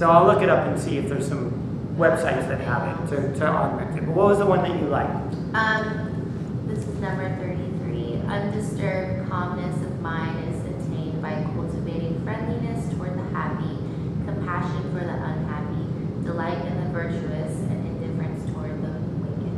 So I'll look it up and see if there's some websites that have it to augment it. But what was the one that you liked? This is number 33. Undisturbed calmness of mind is attained by cultivating friendliness toward the happy, compassion for the unhappy, delight in the virtuous, and indifference toward the wicked.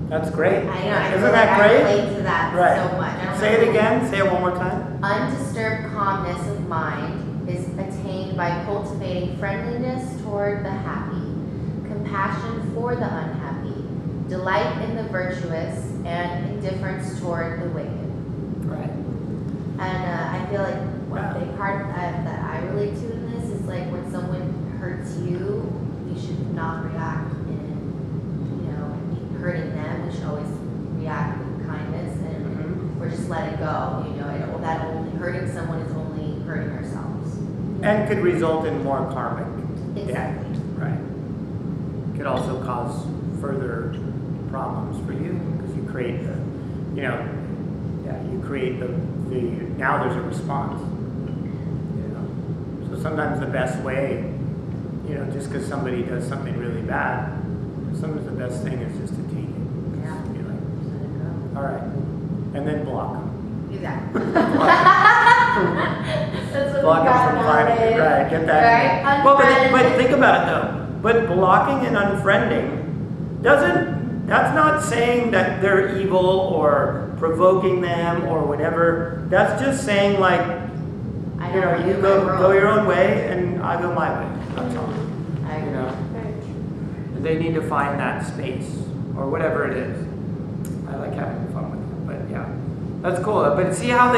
That's great. I know. I Isn't feel that like great? I relate to that Right. so much. I don't Say know. it again. Say it one more time. Undisturbed calmness of mind is attained by cultivating friendliness toward the happy, compassion for the unhappy, delight in the virtuous, and indifference toward the wicked. Right. And I feel like one Yeah. big part that I relate to in this is like when someone hurts you, we should not react in, hurting them. We should always react with kindness and or just let it go. That only hurting someone is only hurting ourselves. And could result in more karmic debt. Exactly. Right. Could also cause further problems for you because you create you create the now there's a response. So sometimes the best way, just because somebody does something really bad, sometimes the best thing is just to take it. Yeah. Be like, Let it go. all right, and then block them. Exactly. That's what Block we them got from finding it. nowadays. Right, get that. Right? Well, but Unfriend. think about it though. But blocking and unfriending that's not saying that they're evil or provoking them or whatever. That's just saying like, I you know, go your own way and I go my way. That's all. I agree. They need to find that space or whatever it is. I like having fun with it, but yeah, that's cool. But see how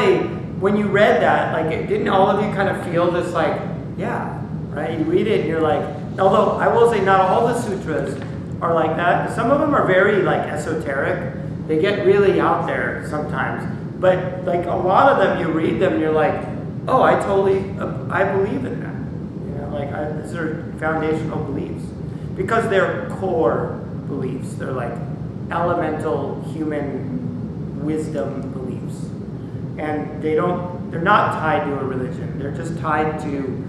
when you read that, like, didn't all of you kind of feel this like, yeah, right? You read it and you're like, although I will say not all the sutras are like that. Some of them are very like esoteric. They get really out there sometimes. But like a lot of them, you read them and you're like, oh, I believe in that. These are foundational beliefs. Because they're core beliefs. They're like elemental human wisdom beliefs. And they're not tied to a religion. They're just tied to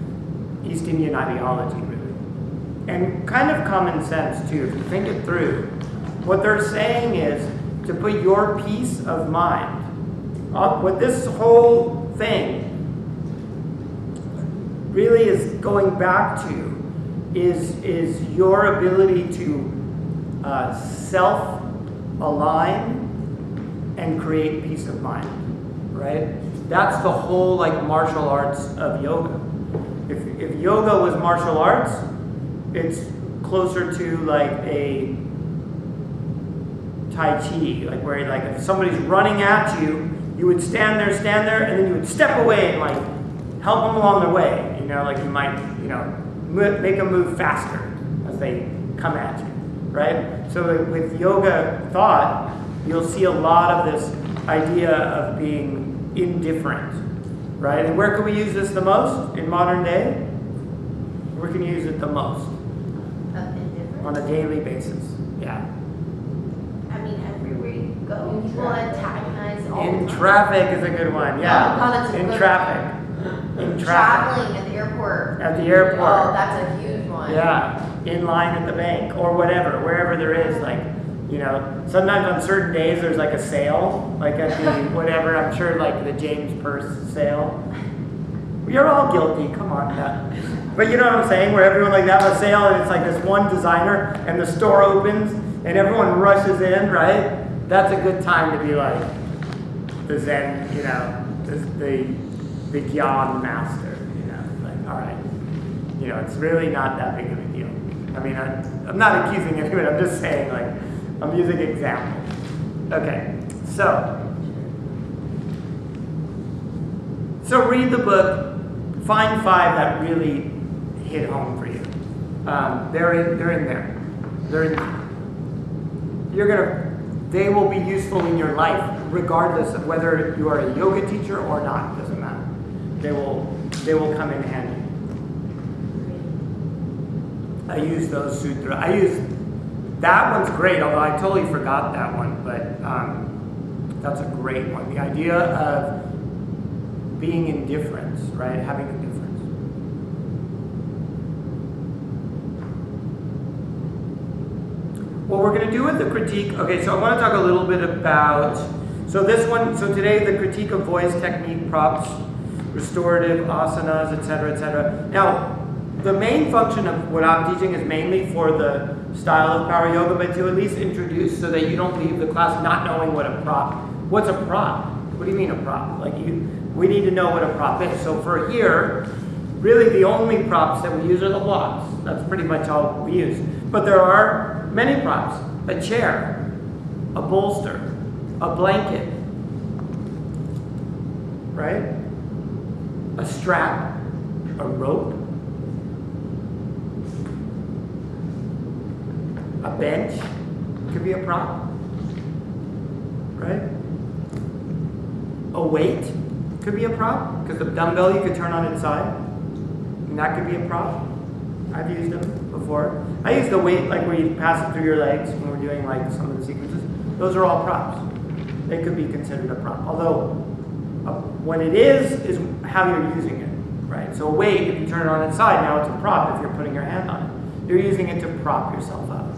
East Indian ideology, really. And kind of common sense, too, if you think it through. What they're saying is to put your peace of mind. What this whole thing really is going back to is your ability to self-align and create peace of mind, right? That's the whole like martial arts of yoga. If yoga was martial arts, it's closer to like a Tai Chi, like where like if somebody's running at you, you would stand there, and then you would step away and like help them along their way. Like you might, make them move faster as they come at you, right? So with yoga thought, you'll see a lot of this idea of being indifferent, right? And where can we use this the most in modern day? Where can you use it the most? On a daily basis, yeah. I mean, everywhere you go, people antagonize all In the time. traffic is a good one, yeah. Oh, that's a in good traffic. In traffic. Traveling at the airport. At the airport. Oh, that's a huge one. Yeah, in line at the bank or whatever, wherever there is, like, sometimes on certain days there's like a sale, like at the whatever, I'm sure like the James Purse sale. You're all guilty, come on. But you know what I'm saying, where everyone like that was sale and it's like this one designer and the store opens and everyone rushes in, right? That's a good time to be like the Zen, the Gyan master, like, all right, it's really not that big of a deal. I mean, I'm not accusing anyone, I'm just saying, like, I'm using examples. Okay, so read the book, find 5 that really hit home for you. They're in there. They will be useful in your life, regardless of whether you are a yoga teacher or not, doesn't matter. They will come in handy. I use those sutras. That one's great, although I totally forgot that one, but that's a great one. The idea of being indifference, right? Having indifference. we're going to do with the critique, okay, so I want to talk a little bit about, so today the critique of voice, technique, props, restorative, asanas, etc., etc. Now, the main function of what I'm teaching is mainly for the style of power yoga, but to at least introduce so that you don't leave the class not knowing what's a prop? What do you mean a prop? We need to know what a prop is. So for here, really the only props that we use are the blocks. That's pretty much all we use. But there are many props. A chair, a bolster, a blanket, right? A strap, a rope, a bench could be a prop, right? A weight could be a prop, because the dumbbell you could turn on its side, and that could be a prop. I've used them before. I use the weight like where you pass it through your legs when we're doing like some of the sequences. Those are all props. They could be considered a prop. Although, what it is how you're using it, right? So a weight, if you turn it on its side, now it's a prop if you're putting your hand on it. You're using it to prop yourself up,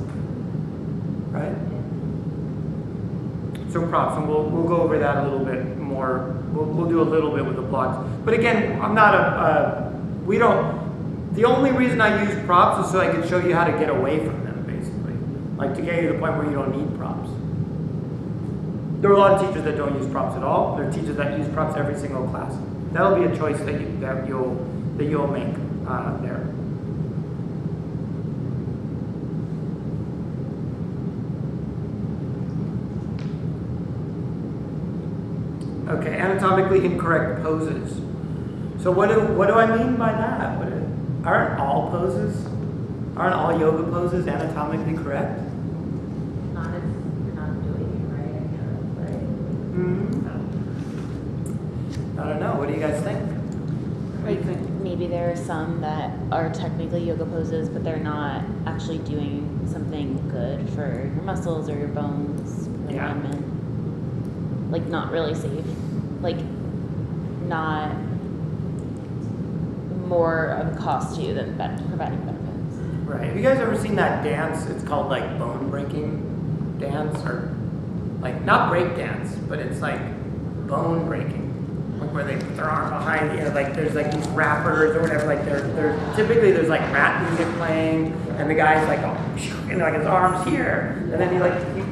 right? So props, and we'll go over that a little bit more. We'll do a little bit with the blocks. But again, I'm not the only reason I use props is so I can show you how to get away from them, basically. Like to get you to the point where you don't need props. There are a lot of teachers that don't use props at all. There are teachers that use props every single class. That'll be a choice that you'll make there. Okay, anatomically incorrect poses. So what do I mean by that? Aren't all yoga poses anatomically correct? Not if you're not doing it right, I guess, right? I don't know. What do you guys think? What do you think? Maybe there are some that are technically yoga poses, but they're not actually doing something good for your muscles or your bones, for Yeah. alignment. Like not really safe. Like not more of a cost to you than providing benefits. Right. Have you guys ever seen that dance? It's called like bone breaking dance, or like not break dance, but it's like bone breaking. Like where they put their arm behind you, like there's like these rappers or whatever, like typically there's like rap music playing, and the guy's like, and like his arm's here, and then he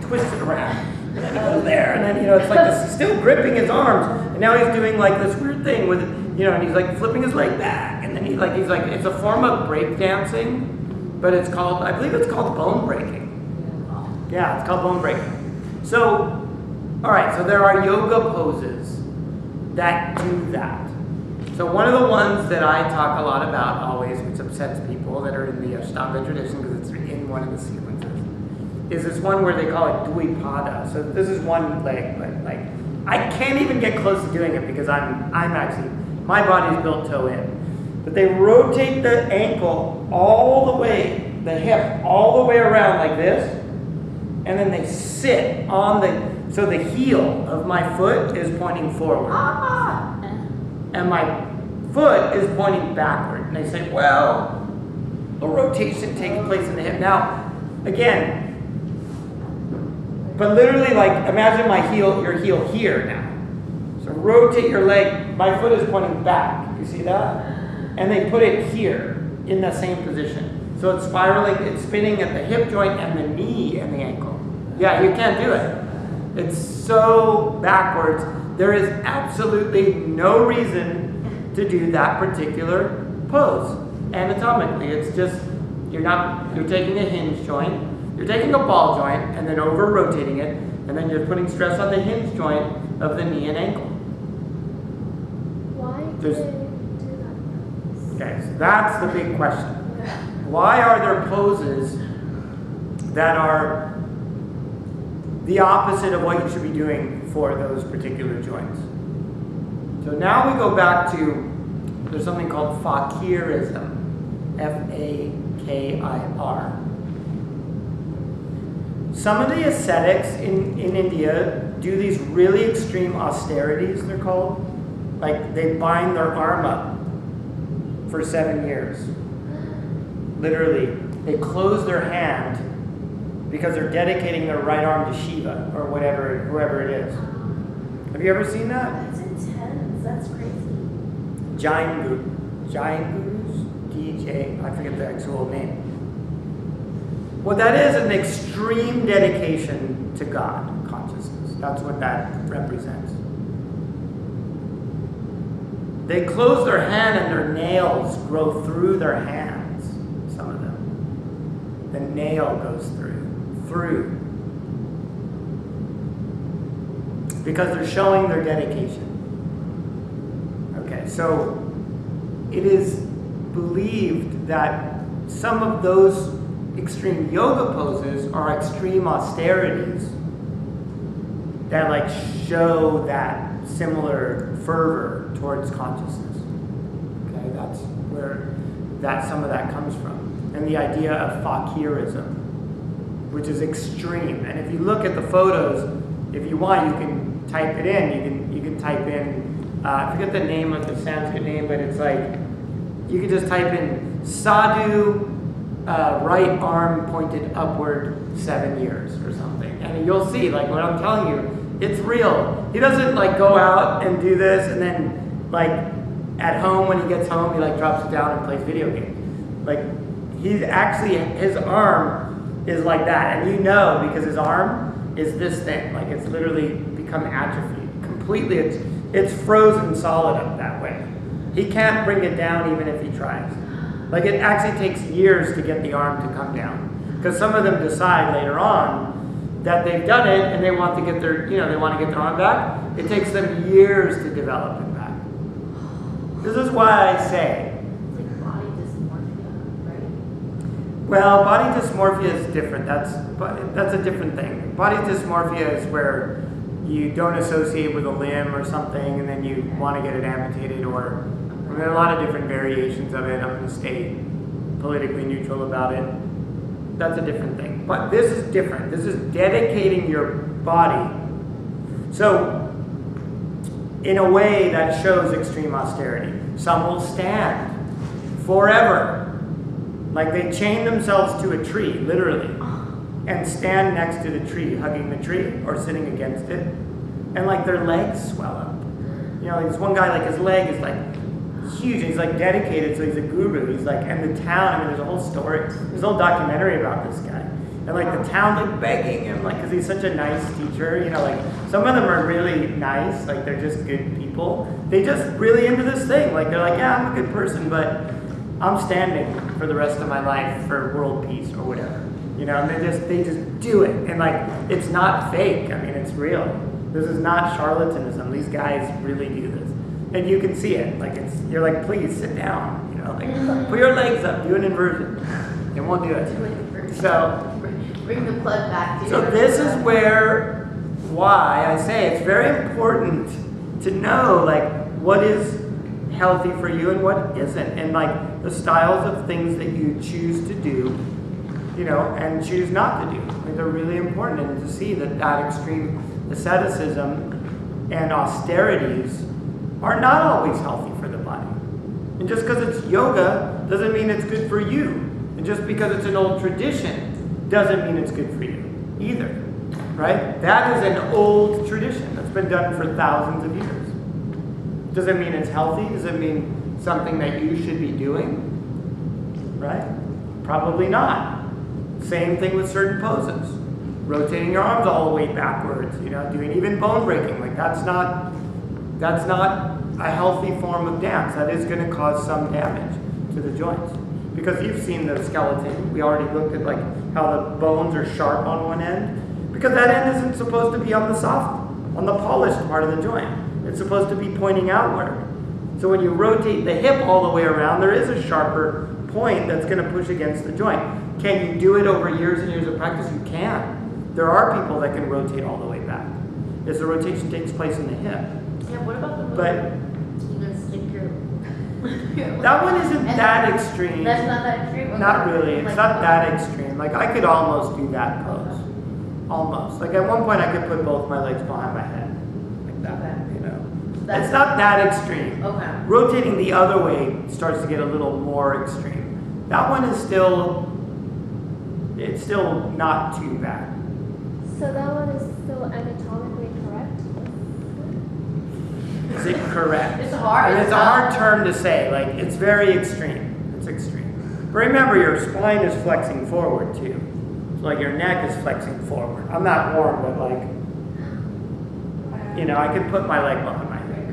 twists it around, and then he goes there, and then it's like this, he's still gripping his arms, and now he's doing like this weird thing with and he's like flipping his leg back, and then he's like it's a form of break dancing, but I believe it's called bone breaking. Yeah, it's called bone breaking. So, all right, so there are yoga poses that do that. So one of the ones that I talk a lot about always, which upsets people that are in the Ashtanga tradition because it's in one of the sequences, is this one where they call it Dvipada. So this is one leg, but like I can't even get close to doing it because I'm actually, my body's built toe in. But they rotate the ankle all the way, the hip all the way around like this, and then they sit on so the heel of my foot is pointing forward. And my foot is pointing backward. And they say, well, a rotation takes place in the hip. Now, again, but literally like imagine your heel here now. So rotate your leg, my foot is pointing back. You see that? And they put it here in the same position. So it's spiraling, it's spinning at the hip joint and the knee and the ankle. Yeah, you can't do it. It's so backwards. There is absolutely no reason to do that particular pose anatomically. It's just, you're taking a hinge joint, you're taking a ball joint and then over rotating it, and then you're putting stress on the hinge joint of the knee and ankle. Why do they do that? Okay, so that's the big question. Why are there poses that are the opposite of what you should be doing for those particular joints? So now we go back to, there's something called fakirism, F-A-K-I-R. Some of the ascetics in India do these really extreme austerities, they're called. Like they bind their arm up for 7 years. Literally, they close their hand. because they're dedicating their right arm to Shiva or whoever it is. Have you ever seen that? That's intense. That's crazy. Jain Gurus, DJ, I forget the actual name. What that is an extreme dedication to God consciousness. That's what that represents. They close their hand and their nails grow through their hands, some of them. The nail goes through. Because they're showing their dedication. Okay, so it is believed that some of those extreme yoga poses are extreme austerities that like show that similar fervor towards consciousness. Okay, that's where some of that comes from. And the idea of fakirism, which is extreme. And if you look at the photos, if you want, you can type it in. You can type in, I forget the name of the Sanskrit name, but it's like, you can just type in sadhu, right arm pointed upward 7 years or something. And you'll see, like what I'm telling you, it's real. He doesn't like go out and do this and then like at home when he gets home, he like drops it down and plays video games. Like he's actually, his arm is like that. And you know, because his arm is this thing, like it's literally become atrophied completely. It's frozen solid up that way. He can't bring it down even if he tries. Like it actually takes years to get the arm to come down. Because some of them decide later on that they've done it and they want to get their, they want to get their arm back. It takes them years to develop it back. This is why I say, It's like body dysmorphia, right? well, body dysmorphia is different. That's a different thing. Body dysmorphia is where you don't associate with a limb or something and then you want to get it amputated, or there are a lot of different variations of it. I'm going to stay politically neutral about it. That's a different thing. But this is different. This is dedicating your body. So, in a way that shows extreme austerity. Some will stand forever. Like they chain themselves to a tree, literally, and stand next to the tree, hugging the tree or sitting against it. And like their legs swell up. Like this one guy, like his leg is like huge. He's like dedicated, so he's a guru. He's like, and the town, there's a whole story, there's a whole documentary about this guy. And like the town like begging him, like, cause he's such a nice teacher, like some of them are really nice, like they're just good people. They just really into this thing. Like they're like, yeah, I'm a good person, but I'm standing for the rest of my life for world peace or whatever. And they just do it. And like, it's not fake. I mean, it's real. This is not charlatanism. These guys really do this. And you can see it. Like you're like, please sit down. Like put your legs up, do an inversion. It won't do it. So bring the blood back to So this is why I say it's very important to know like what is healthy for you and what isn't, and like the styles of things that you choose to do, and choose not to do. Like, they're really important, and to see that extreme asceticism and austerities are not always healthy for the body. And just because it's yoga doesn't mean it's good for you. And just because it's an old tradition doesn't mean it's good for you either. Right? That is an old tradition that's been done for thousands of years. Does it mean it's healthy? Does it mean something that you should be doing? Right? Probably not. Same thing with certain poses. Rotating your arms all the way backwards, doing even bone breaking. Like that's not a healthy form of dance. That is going to cause some damage to the joints. Because you've seen the skeleton. We already looked at like how the bones are sharp on one end. Because that end isn't supposed to be on the polished part of the joint. It's supposed to be pointing outward. So when you rotate the hip all the way around, there is a sharper point that's going to push against the joint. Can you do it over years and years of practice? You can. There are people that can rotate all the way back. As the rotation takes place in the hip. Yeah, what about the But you can stick your that one isn't that extreme. That's not that extreme? Okay. Not really. It's Like, not that extreme. Like I could almost do that pose. Almost. Like at one point I could put both my legs behind my head. Like that. Okay. It's not that extreme. Okay. Rotating the other way starts to get a little more extreme. That one is still it's still not too bad. So that one is still anatomically correct? Is it correct? It's hard. And it's a hard term to say. Like, it's very extreme. It's extreme. But remember, your spine is flexing forward too. So like your neck is flexing forward. I'm not warm, but like, you know, I could put my leg behind my neck.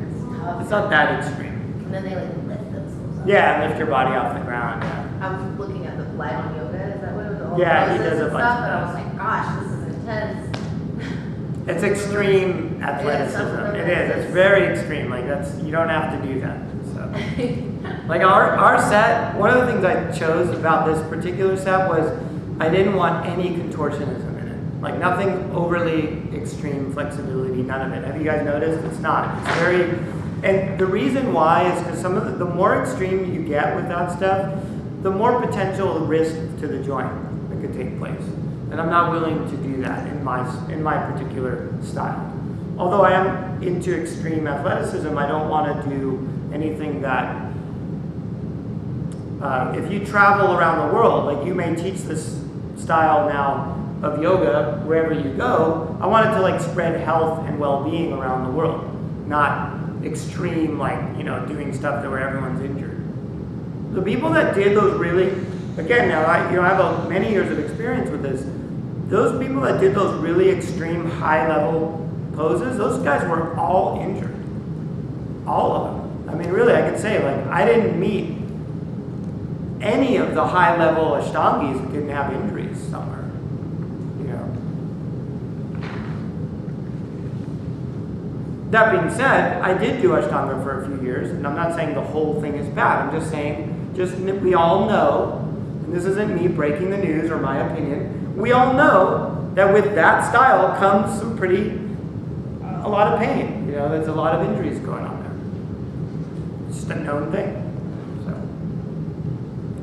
It's not that extreme. And then they like lift themselves up. Yeah, lift your body off the ground. Yeah. I was looking at the live on yoga. Is that what it was? All Yeah, the he does poses a and bunch stuff, of and I was those. like, gosh, this is intense. It's extreme athleticism. It is. It's very extreme. Like that's, you don't have to do that. So. Like our set, one of the things I chose about this particular set was I didn't want any contortionism in it. Like nothing overly extreme flexibility, none of it. Have you guys noticed? It's not. It's very, and the reason why is because some of the more extreme you get with that stuff, the more potential risk to the joint that could take place. And I'm not willing to do that in my particular style. Although I am into extreme athleticism, I don't want to do anything that, if you travel around the world, like you may teach this style now of yoga wherever you go, I want it to like spread health and well-being around the world, not extreme, like, you know, doing stuff where everyone's injured. The people that did those really, again, now I have many years of experience with this. Those people that did those really extreme high-level poses, those guys were all injured. All of them. I mean, really, I could say, like, I didn't meet any of the high-level Ashtangis who didn't have injuries somewhere. You know. That being said, I did do Ashtanga for a few years, and I'm not saying the whole thing is bad. I'm just saying, we all know, and this isn't me breaking the news or my opinion, we all know that with that style comes some a lot of pain. You know, there's a lot of injuries going on there. It's just a known thing. So,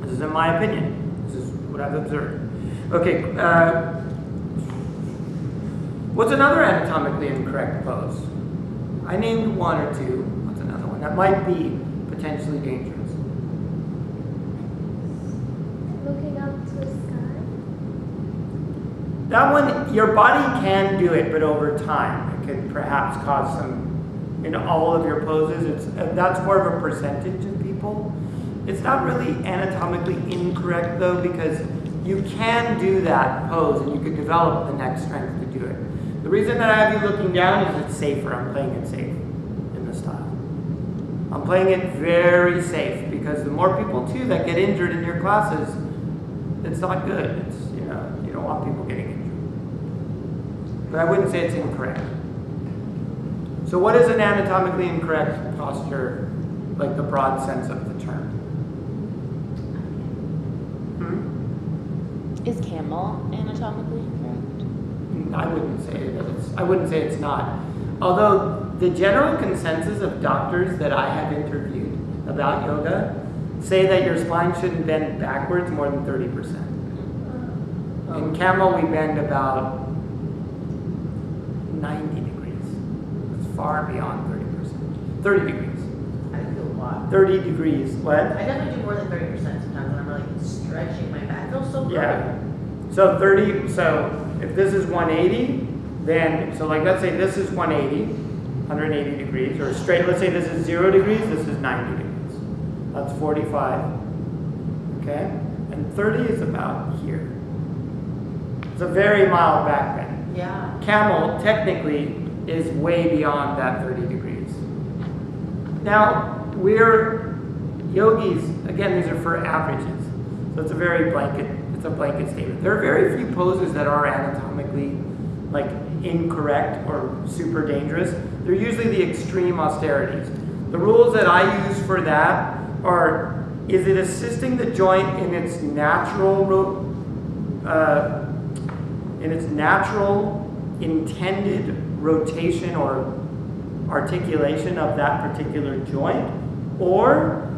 this is in my opinion. This is what I've observed. Okay, what's another anatomically incorrect pose? I named one or two. What's another one that might be potentially dangerous? Looking up to the sky? That one, your body can do it, but over time, it could perhaps cause some, in all of your poses, that's more of a percentage of people. It's not really anatomically incorrect though, because you can do that pose and you could develop the neck strength to do it. The reason that I have you looking down is it's safer. I'm playing it safe in the style. I'm playing it very safe because the more people too that get injured in your classes, it's not good. It's, you know, you don't want people getting injured. But I wouldn't say it's incorrect. So what is an anatomically incorrect posture, like the broad sense of the term? Is camel anatomically incorrect? I wouldn't say it's not. Although the general consensus of doctors that I have interviewed about yoga say that your spine shouldn't bend backwards more than 30%. In camel, we bend about 90 degrees. It's far beyond 30%. 30 degrees. I feel a lot. 30 degrees. What? I definitely do more than 30% sometimes when I'm like stretching my back. It feels so good. Yeah. So if this is 180, then, so like let's say this is 180 degrees, or straight, let's say this is 0 degrees, this is 90 degrees. That's 45, okay? And 30 is about here. It's a very mild back bend. Yeah. Camel technically is way beyond that 30 degrees. Now, we're yogis, again, these are for averages. So it's a blanket statement. There are very few poses that are anatomically like incorrect or super dangerous. They're usually the extreme austerities. The rules that I use for that are, is it assisting the joint in its natural intended rotation or articulation of that particular joint, or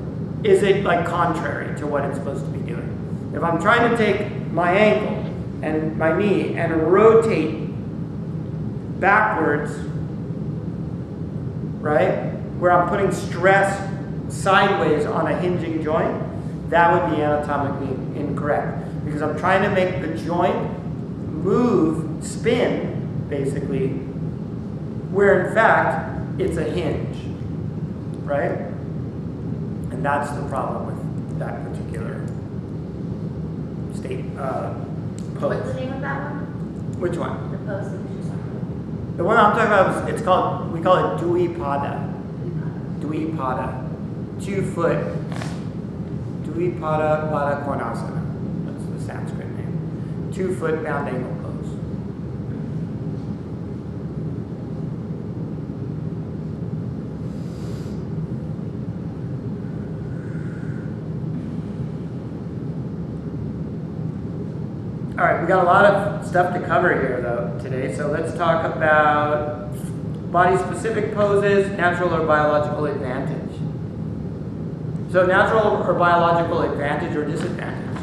is it like contrary to what it's supposed to be doing? If I'm trying to take my ankle and my knee and rotate backwards, right, where I'm putting stress sideways on a hinging joint, that would be anatomically incorrect. because I'm trying to make the joint move, spin, basically, where in fact it's a hinge, right? And that's the problem with that particular state What's pose. the name of that one? Which one? The pose that you just talked about? The one I'm talking about is, we call it Dvipada. Dvipada. 2 foot. Dvipada Pada Konasana. That's the Sanskrit name. 2 foot bound angle pose. All right, we got a lot of stuff to cover here though today, so let's talk about body-specific poses, natural or biological advantage. So natural or biological advantage or disadvantage.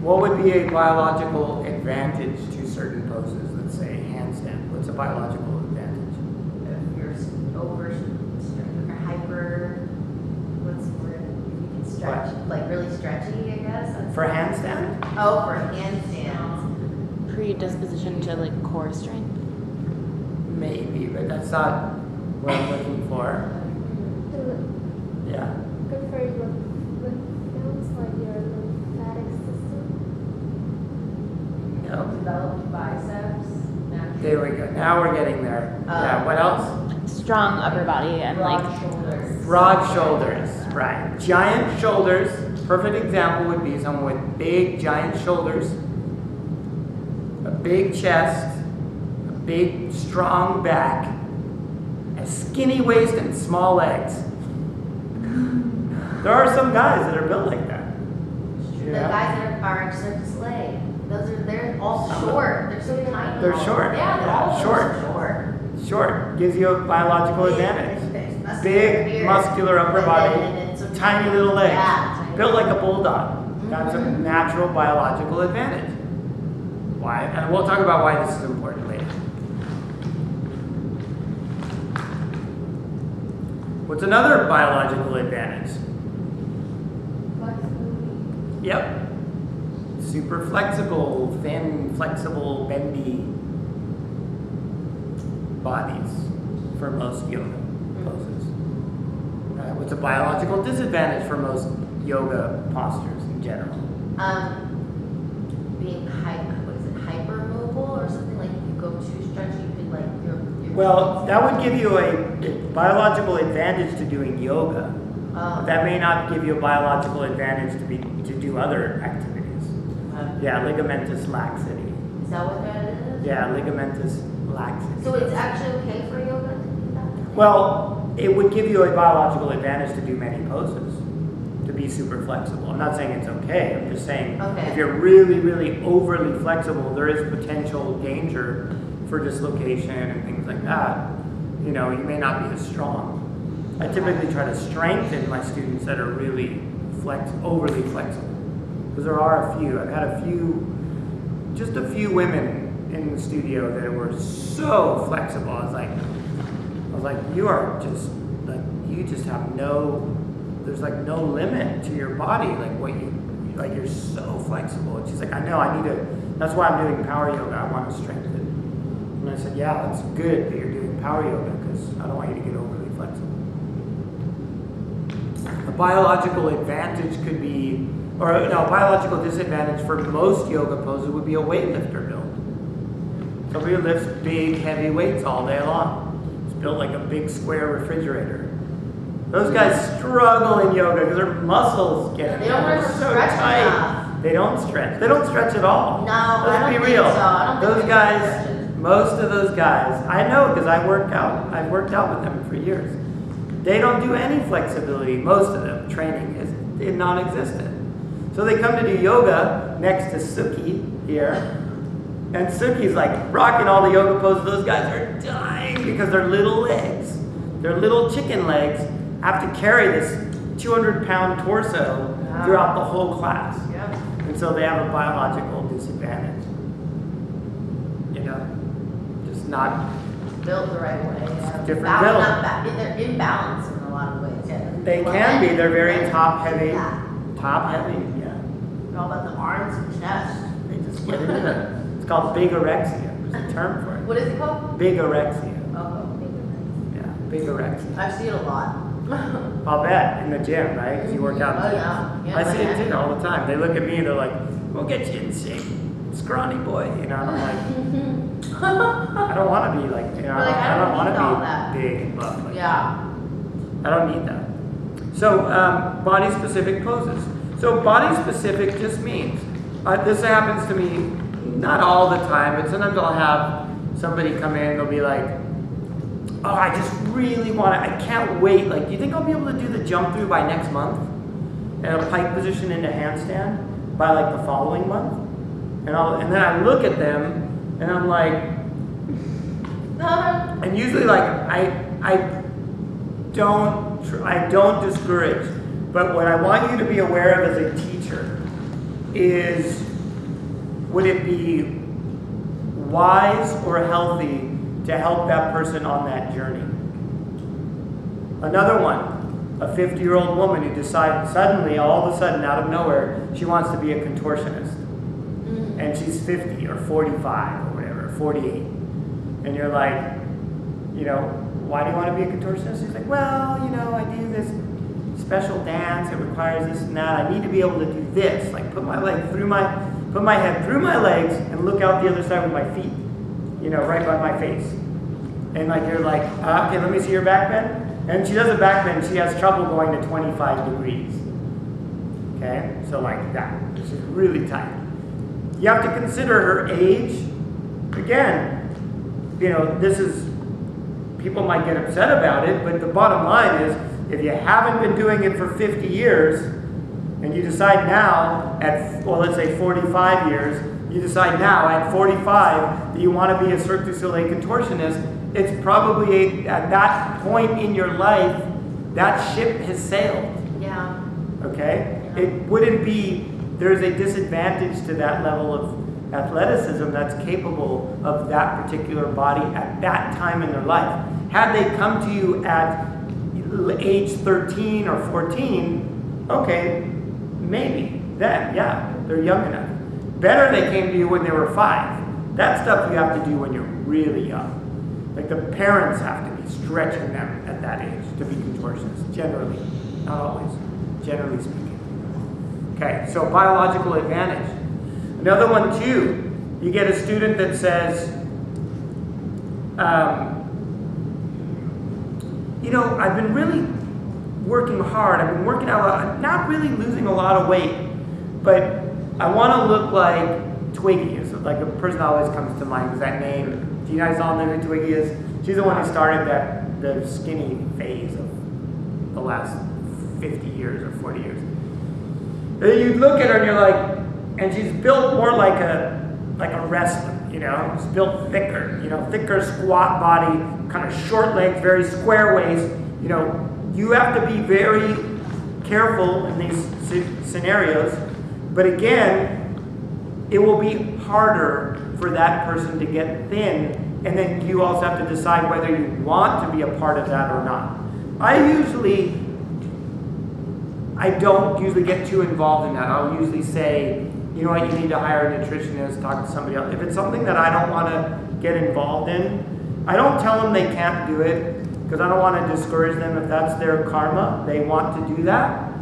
What would be a biological advantage to certain poses? Let's say handstand. What's a biological advantage? If you're hyper, what's the word? You can stretch, like really stretchy, I guess. That's For handstand? Oh, for handstands. Predisposition to like core strength. Maybe, but that's not what I'm looking for. Yeah. Good for your lymph like your lymphatic system. No. Developed biceps. Naturally. There we go. Now we're getting there. Yeah. What else? Strong upper body and Broad like shoulders. Broad shoulders, right. Giant shoulders, perfect example would be someone with big, giant shoulders, a big chest, a big, strong back, a skinny waist, and small legs. There are some guys that are built like that. The guys that are Cirque du Soleil, they're all short. They're so tiny. They're short. Yeah, they're all Short. short. Short, gives you a biological advantage. Big, muscular upper body, tiny little legs, Yeah, built like a bulldog. That's a natural biological advantage. Why? And we'll talk about why this is important later. What's another biological advantage? Yep. Super flexible, thin, flexible, bendy bodies for most yoga poses. What's a biological disadvantage for most yoga postures in general? Being hypermobile or something, like if you go too stretchy, you could like your Well, that would give you a biological advantage to doing yoga. But that may not give you a biological advantage to do other activities. Yeah, ligamentous laxity. Is that what that is? Yeah, ligamentous laxity. So it's actually okay for yoga to do that? Well, it would give you a biological advantage to do many poses, to be super flexible. I'm not saying it's okay. I'm just saying Okay. if you're really, really overly flexible, there is potential danger for dislocation and things like that. You know, you may not be as strong. I typically try to strengthen my students that are really overly flexible. Because there are a few. I've had just a few women in the studio that were so flexible. I was like, you are just you just have there's like no limit to your body, you're so flexible. And she's like, I know, that's why I'm doing power yoga. I want to strengthen. And I said, yeah, that's good that you're doing power yoga because I don't want you to get overly flexible. A biological advantage could be, a biological disadvantage for most yoga poses would be a weightlifter build. Somebody who lifts big, heavy weights all day long. It's built like a big square refrigerator. Those guys struggle in yoga because their muscles They don't learn to so stretch tight. enough. They don't stretch. They don't stretch at all. No, I Let's don't be think real. so. I don't think Those they guys, stretch. most of those guys, I know because I've worked out with them for years. They don't do any flexibility. Most of them, training is non-existent. So they come to do yoga next to Suki here, and Suki's like rocking all the yoga poses. Those guys are dying because their little legs, their little chicken legs, have to carry this 200-pound torso throughout the whole class. Yeah. And so they have a biological disadvantage. Just not. Built the right way. Yeah. Different build. They're imbalanced in a lot of ways. Yeah. They can be. They're very top heavy. Yeah. Top heavy, yeah. All about the arms and chest. They just get into it. It's called bigorexia. There's a term for it. What is it called? Bigorexia. Oh, Yeah, bigorexia. I see it a lot. I'll bet in the gym, right? Because you work out. Oh yeah. I see it too all the time. They look at me and they're like, "We'll get you in shape, scrawny boy." You know, and I'm like, I don't want to be like, you know, You're like, I don't want need all to that. be big and buff. Like Yeah. I don't need that. So, body-specific poses. So, body-specific just means, this happens to me not all the time, but sometimes I'll have somebody come in, they'll be like, oh, I just really want to, I can't wait. Like, do you think I'll be able to do the jump through by next month? And a pike position into handstand by like the following month? And then I look at them and I'm like, and usually like, I don't discourage, but what I want you to be aware of as a teacher is, would it be wise or healthy to help that person on that journey? Another one, a 50-year-old woman who decides suddenly, all of a sudden, out of nowhere, she wants to be a contortionist. And she's 50 or 45 or whatever, 48. And you're like, you know, why do you want to be a contortionist? She's like, well, you know, I do this special dance. It requires this and that. I need to be able to do this, like put my head through my legs and look out the other side with my feet, you know, right by my face. And like you're like, okay, let me see your back bend. And she does a back bend. She has trouble going to 25 degrees. Okay, so like that. This is really tight. You have to consider her age. Again, you know, this is. People might get upset about it, but the bottom line is, if you haven't been doing it for 50 years, and you decide now at, well, let's say 45 years, you decide now at 45 that you want to be a Cirque du Soleil contortionist, it's probably at that point in your life, that ship has sailed. Yeah. Okay? It wouldn't be, there's a disadvantage to that level of athleticism that's capable of that particular body at that time in their life. Had they come to you at age 13 or 14, okay, maybe then, yeah, they're young enough. Better they came to you when they were 5. That stuff you have to do when you're really young. Like the parents have to be stretching them at that age to be contortionists, generally, not always, generally speaking. Okay, so biological advantage. Another one too, you get a student that says, you know, I've been really working hard, I've been working out a lot, I'm not really losing a lot of weight, but I want to look like Twiggy. Is like a person that always comes to mind, is that name. Do you guys all know who Twiggy is? She's the one who started the skinny phase of the last 50 years or 40 years. And you look at her and you're like, and she's built more like a wrestler, you know. She's built thicker, you know, thicker squat body, kind of short legs, very square waist. You know, you have to be very careful in these scenarios. But again, it will be harder for that person to get thin, and then you also have to decide whether you want to be a part of that or not. I don't usually get too involved in that. I'll usually say, you know what, you need to hire a nutritionist, talk to somebody else. If it's something that I don't want to get involved in, I don't tell them they can't do it, because I don't want to discourage them. If that's their karma, they want to do that.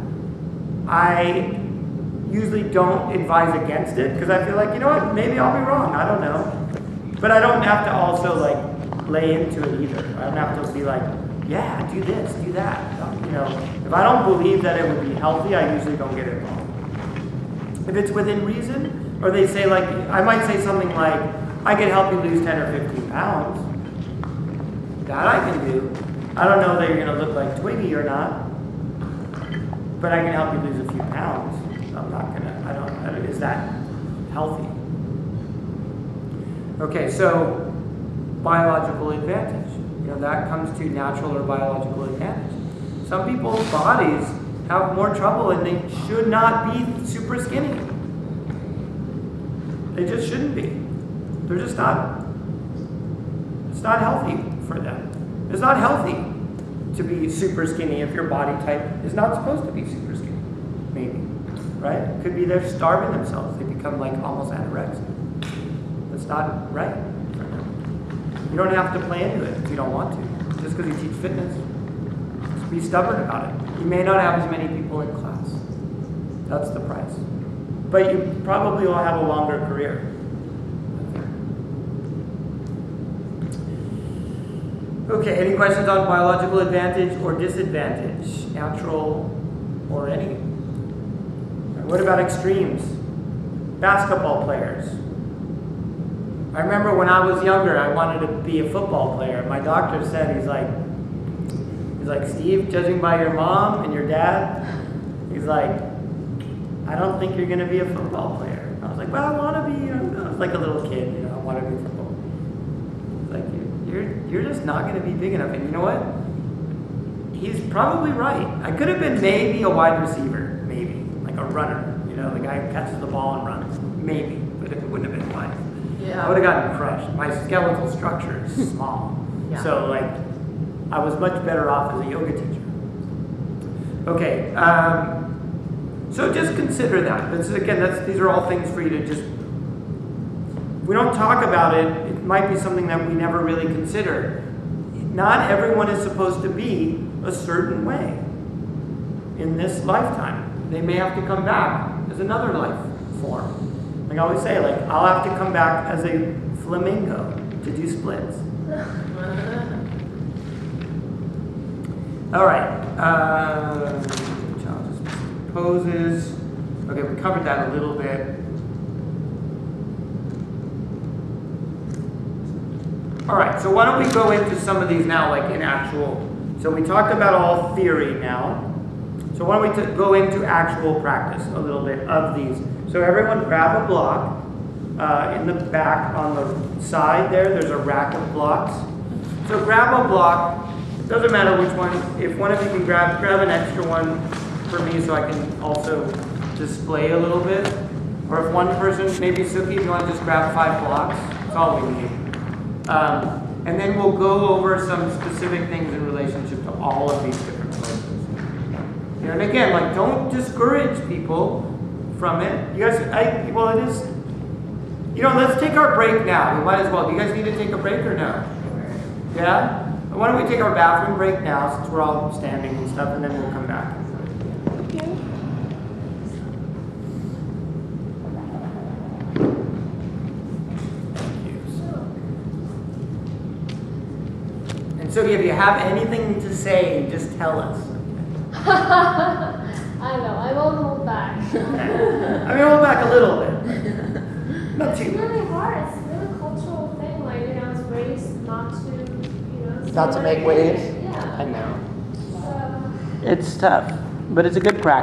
I usually don't advise against it, because I feel like, you know what, maybe I'll be wrong, I don't know. But I don't have to also like lay into it either. I don't have to be like, yeah, do this, do that. You know, if I don't believe that it would be healthy, I usually don't get involved. If it's within reason, or they say like, I might say something like, I can help you lose 10 or 15 pounds. That I can do. I don't know that you're gonna look like Twiggy or not, but I can help you lose a few pounds. I'm not gonna, is that healthy? Okay, so biological advantage. You know, that comes to natural or biological advantage. Some people's bodies have more trouble and they should not be super skinny. They just shouldn't be. They're just not, it's not healthy for them. It's not healthy to be super skinny if your body type is not supposed to be super skinny, maybe. right? It could be they're starving themselves. They become like almost anorexic. That's not right for them. You don't have to play into it if you don't want to. Just because you teach fitness, just be stubborn about it. You may not have as many people in class. That's the price. But you probably will have a longer career. Okay, any questions on biological advantage or disadvantage? Natural or any? What about extremes? Basketball players. I remember when I was younger, I wanted to be a football player. My doctor said, he's like, Steve, judging by your mom and your dad, he's like, I don't think you're going to be a football player. I was like, well, I want to be, I was like a little kid, I want to be football. He's like, you're just not going to be big enough. And you know what? He's probably right. I could have been maybe a wide receiver, maybe, like a runner. The guy who catches the ball and runs. Maybe, but it wouldn't have been wise. Yeah. I would have gotten crushed. My skeletal structure is small. Yeah. So, I was much better off as a yoga teacher. Okay, so just consider that. These are all things for you to just, if we don't talk about it, it might be something that we never really consider. Not everyone is supposed to be a certain way in this lifetime. They may have to come back as another life form. Like I always say, I'll have to come back as a flamingo to do splits. All right. Challenges, poses. Okay, we covered that a little bit. All right, so why don't we go into some of these now, in actual. So we talked about all theory now. So why don't we go into actual practice a little bit of these. So everyone grab a block. In the back on the side there's a rack of blocks. So grab a block. It doesn't matter which one. If one of you can grab an extra one for me so I can also display a little bit. Or if one person, maybe Suki, if you want to just grab 5 blocks, that's all we need. And then we'll go over some specific things in relationship to all of these different places. And again, don't discourage people from it. You guys, it is, let's take our break now. We might as well. Do you guys need to take a break or no? Yeah? Why don't we take our bathroom break now since we're all standing and stuff, and then we'll come back. So if you have anything to say, just tell us. I know, I won't hold back. Hold back a little bit. Not It's too much. really hard. It's a really cultural thing. I was raised not to, Not to make waves? Yeah. I know. So, It's tough, but it's a good practice.